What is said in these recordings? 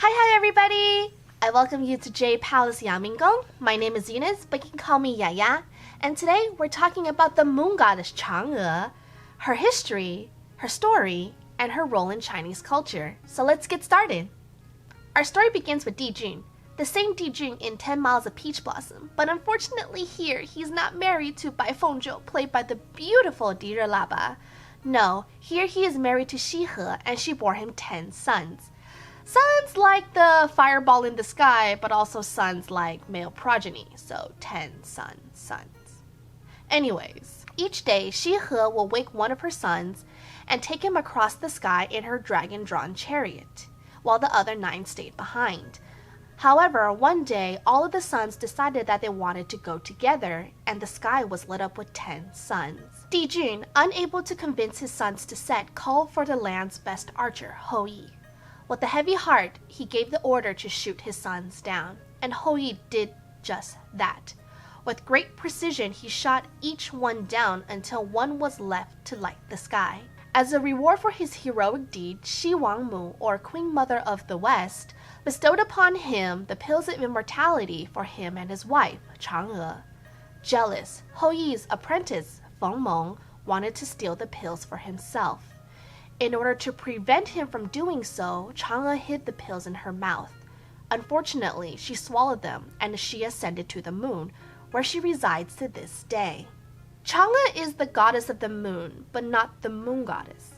Hi everybody! I welcome you to Jade Palace Yangminggong. My name is Eunice, but you can call me Yaya. And today we're talking about the moon goddess Chang'e, her history, her story, and her role in Chinese culture. So let's get started. Our story begins with Jing, the same Jing in 10 Miles of Peach Blossom, but unfortunately here he's not married to Bai Fengzhou, played by the beautiful Di Laba. No, here he is married to He, and she bore him 10 sons. Sons like the fireball in the sky, but also sons like male progeny, so 10 sons. Anyways, each day He will wake one of her sons and take him across the sky in her dragon-drawn chariot, while the other 9 stayed behind. However, one day all of the sons decided that they wanted to go together, and the sky was lit up with 10 suns. Jing, unable to convince his sons to set, called for the land's best archer, Yi. With a heavy heart, he gave the order to shoot his sons down, and Yi did just that. With great precision, he shot each one down until one was left to light the sky. As a reward for his heroic deed, Shi Wangmu, or Queen Mother of the West, bestowed upon him the pills of immortality for him and his wife, Chang'e. Jealous, Yi's apprentice, Feng Meng, wanted to steal the pills for himself. In order to prevent him from doing so, Chang'e hid the pills in her mouth. Unfortunately, she swallowed them, and she ascended to the moon, where she resides to this day. Chang'e is the goddess of the moon, but not the moon goddess.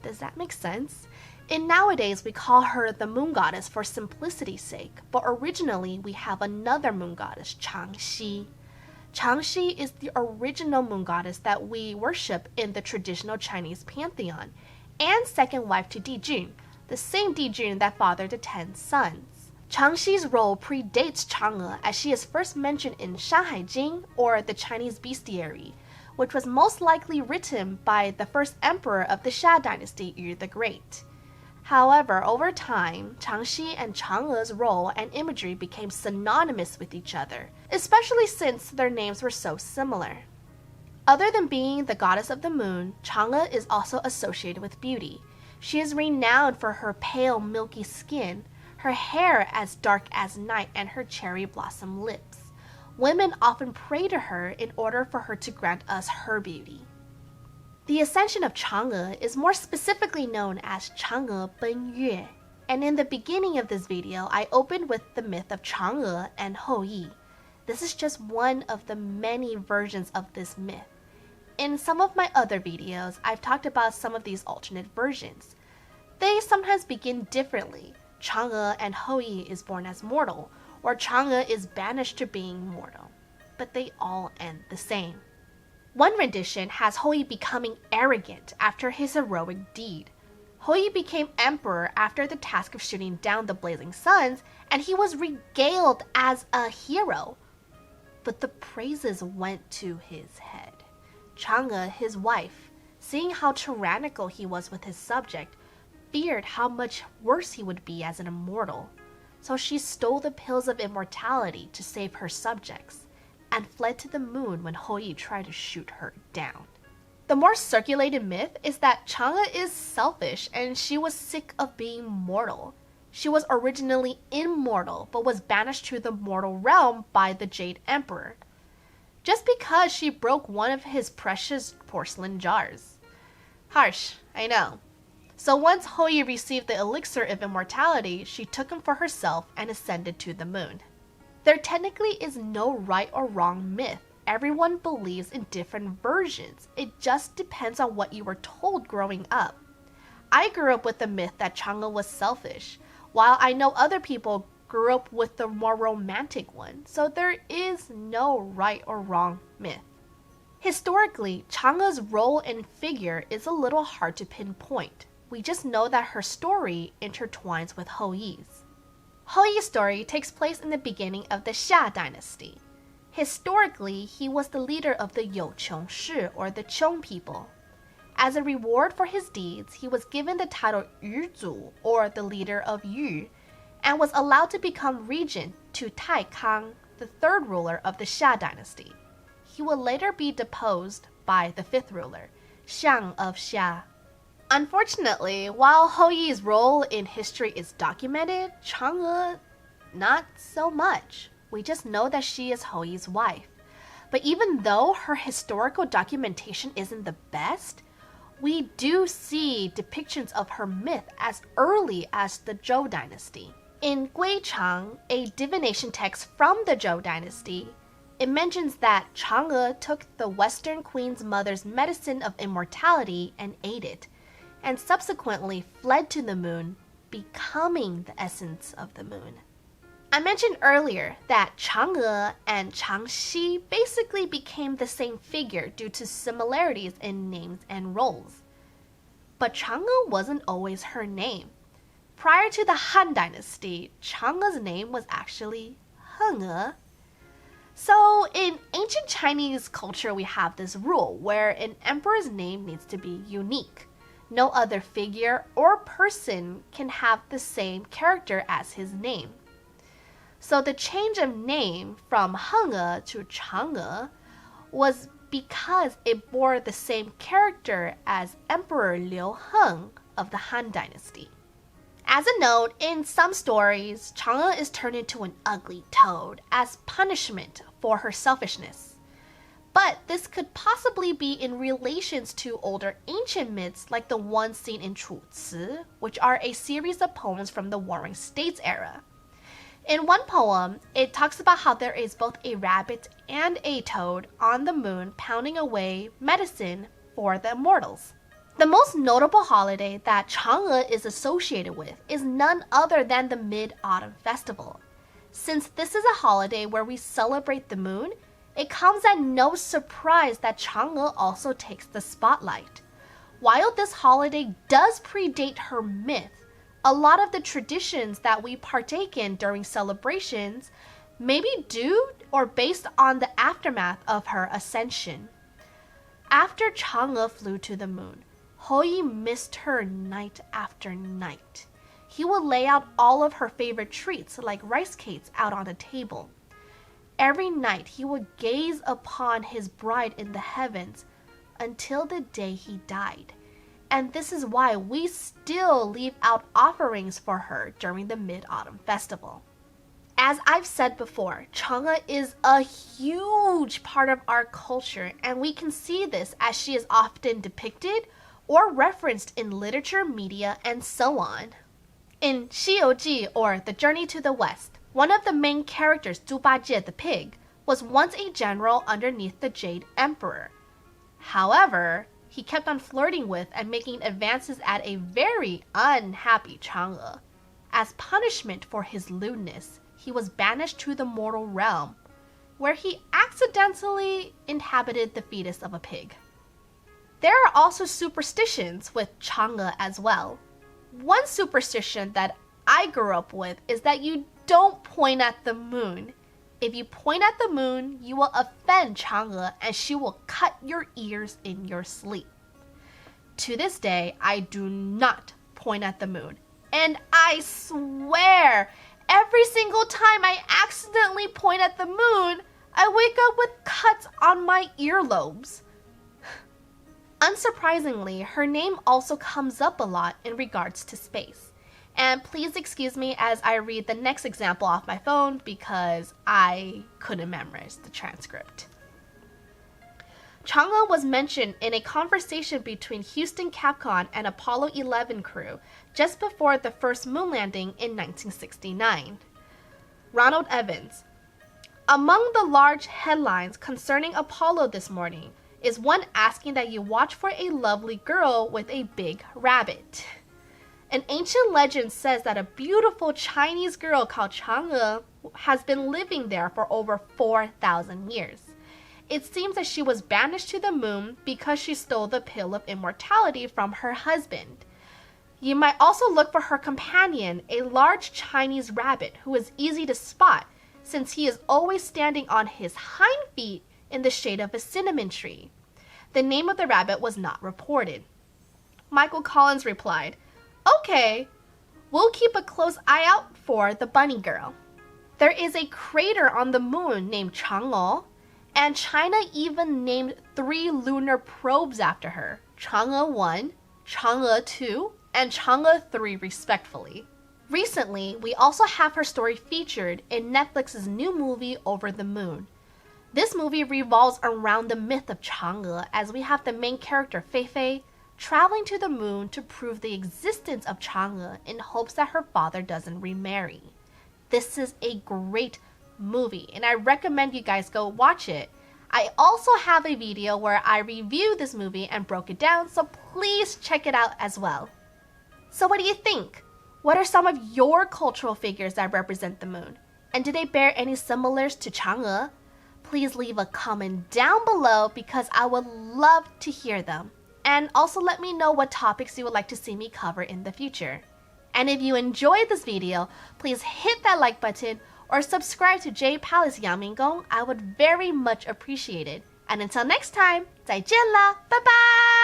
Does that make sense? Nowadays, we call her the moon goddess for simplicity's sake, but originally we have another moon goddess, Chang'e. Chang'e is the original moon goddess that we worship in the traditional Chinese pantheon, and second wife to Jing, the same Jing that fathered the 10 sons. Chang'e's role predates Chang'e, as she is first mentioned in Shan Jing, or the Chinese Bestiary, which was most likely written by the first emperor of the Shan dynasty, Yu the Great. However, over time, Chang'e and Chang'e's role and imagery became synonymous with each other, especially since their names were so similar. Other than being the goddess of the moon, Chang'e is also associated with beauty. She is renowned for her pale, milky skin, her hair as dark as night, and her cherry blossom lips. Women often pray to her in order for her to grant us her beauty. The ascension of Chang'e is more specifically known as Chang'e Ben Yue, and in the beginning of this video, I opened with the myth of Chang'e and Yi. This is just one of the many versions of this myth. In some of my other videos, I've talked about some of these alternate versions. They sometimes begin differently. Chang'e and Yi is born as mortal, or Chang'e is banished to being mortal, but they all end the same. One rendition has Yi becoming arrogant after his heroic deed. Yi became emperor after the task of shooting down the blazing suns, and he was regaled as a hero. But the praises went to his head. Chang'e, his wife, seeing how tyrannical he was with his subject, feared how much worse he would be as an immortal. So she stole the pills of immortality to save her subjects, and fled to the moon when Yi tried to shoot her down. The more circulated myth is that Chang'e is selfish and she was sick of being mortal. She was originally immortal, but was banished to the mortal realm by the Jade Emperor, just because she broke one of his precious porcelain jars. Harsh, I know. So once Yi received the elixir of immortality, she took him for herself and ascended to the moon. There technically is no right or wrong myth. Everyone believes in different versions. It just depends on what you were told growing up. I grew up with the myth that Chang'e was selfish, while I know other people grew up with the more romantic one, so there is no right or wrong myth. Historically, Chang'e's role and figure is a little hard to pinpoint. We just know that her story intertwines with Yi's. Yi's story takes place in the beginning of the Shan dynasty. Historically, he was the leader of the Youqiong Shi, or the Qiong people. As a reward for his deeds, he was given the title Yuzu, or the leader of Yu, and was allowed to become regent to Taikang, the 3rd ruler of the Shan dynasty. He would later be deposed by the 5th ruler, Shan of Xia. Unfortunately, while Hou-Yi's role in history is documented, Chang'e not so much. We just know that she is Hou-Yi's wife. But even though her historical documentation isn't the best, we do see depictions of her myth as early as the Zhou dynasty. In Guichang, a divination text from the Zhou dynasty, it mentions that Chang'e took the Western Queen's mother's medicine of immortality and ate it, and subsequently fled to the moon, becoming the essence of the moon. I mentioned earlier that Chang'e and Changxi basically became the same figure due to similarities in names and roles. But Chang'e wasn't always her name. Prior to the Han Dynasty, Chang'e's name was actually Heng'e. So in ancient Chinese culture, we have this rule where an emperor's name needs to be unique. No other figure or person can have the same character as his name. So the change of name from Heng'e to Chang'e was because it bore the same character as Emperor Liu Heng of the Han Dynasty. As a note, in some stories, Chang'e is turned into an ugly toad as punishment for her selfishness. But this could possibly be in relations to older ancient myths like the ones seen in Chu Ci, which are a series of poems from the Warring States era. In one poem, it talks about how there is both a rabbit and a toad on the moon pounding away medicine for the immortals. The most notable holiday that Chang'e is associated with is none other than the Mid-Autumn Festival. Since this is a holiday where we celebrate the moon, it comes at no surprise that Chang'e also takes the spotlight. While this holiday does predate her myth, a lot of the traditions that we partake in during celebrations may be due or based on the aftermath of her ascension. After Chang'e flew to the moon, Hou-Yi missed her night after night. He would lay out all of her favorite treats like rice cakes out on a table. Every night he would gaze upon his bride in the heavens until the day he died. And this is why we still leave out offerings for her during the Mid-Autumn Festival. As I've said before, Chang'e is a huge part of our culture, and we can see this as she is often depicted or referenced in literature, media, and so on. In 西游记, or The Journey to the West, one of the main characters, Zhu Bajie the pig, was once a general underneath the Jade Emperor. However, he kept on flirting with and making advances at a very unhappy Chang'e. As punishment for his lewdness, he was banished to the mortal realm, where he accidentally inhabited the fetus of a pig. There are also superstitions with Chang'e as well. One superstition that I grew up with is that you don't point at the moon. If you point at the moon, you will offend Chang'e and she will cut your ears in your sleep. To this day, I do not point at the moon. And I swear, every single time I accidentally point at the moon, I wake up with cuts on my earlobes. Unsurprisingly, her name also comes up a lot in regards to space. And please excuse me as I read the next example off my phone because I couldn't memorize the transcript. Chang'e was mentioned in a conversation between Houston Capcom and Apollo 11 crew just before the first moon landing in 1969. Ronald Evans. Among the large headlines concerning Apollo this morning is one asking that you watch for a lovely girl with a big rabbit. An ancient legend says that a beautiful Chinese girl called Chang'e has been living there for over 4,000 years. It seems that she was banished to the moon because she stole the pill of immortality from her husband. You might also look for her companion, a large Chinese rabbit who is easy to spot since he is always standing on his hind feet in the shade of a cinnamon tree. The name of the rabbit was not reported. Michael Collins replied, "Okay, we'll keep a close eye out for the bunny girl." There is a crater on the moon named Chang'e, and China even named 3 lunar probes after her, Chang'e 1, Chang'e 2, and Chang'e 3 respectively. Recently, we also have her story featured in Netflix's new movie Over the Moon. This movie revolves around the myth of Chang'e, as we have the main character Feifei traveling to the moon to prove the existence of Chang'e in hopes that her father doesn't remarry. This is a great movie and I recommend you guys go watch it. I also have a video where I reviewed this movie and broke it down, so please check it out as well. So what do you think? What are some of your cultural figures that represent the moon? And do they bear any similars to Chang'e? Please leave a comment down below because I would love to hear them. And also let me know what topics you would like to see me cover in the future. And if you enjoyed this video, please hit that like button or subscribe to Jade Palace Yangminggong. I would very much appreciate it. And until next time, 再见啦，拜拜。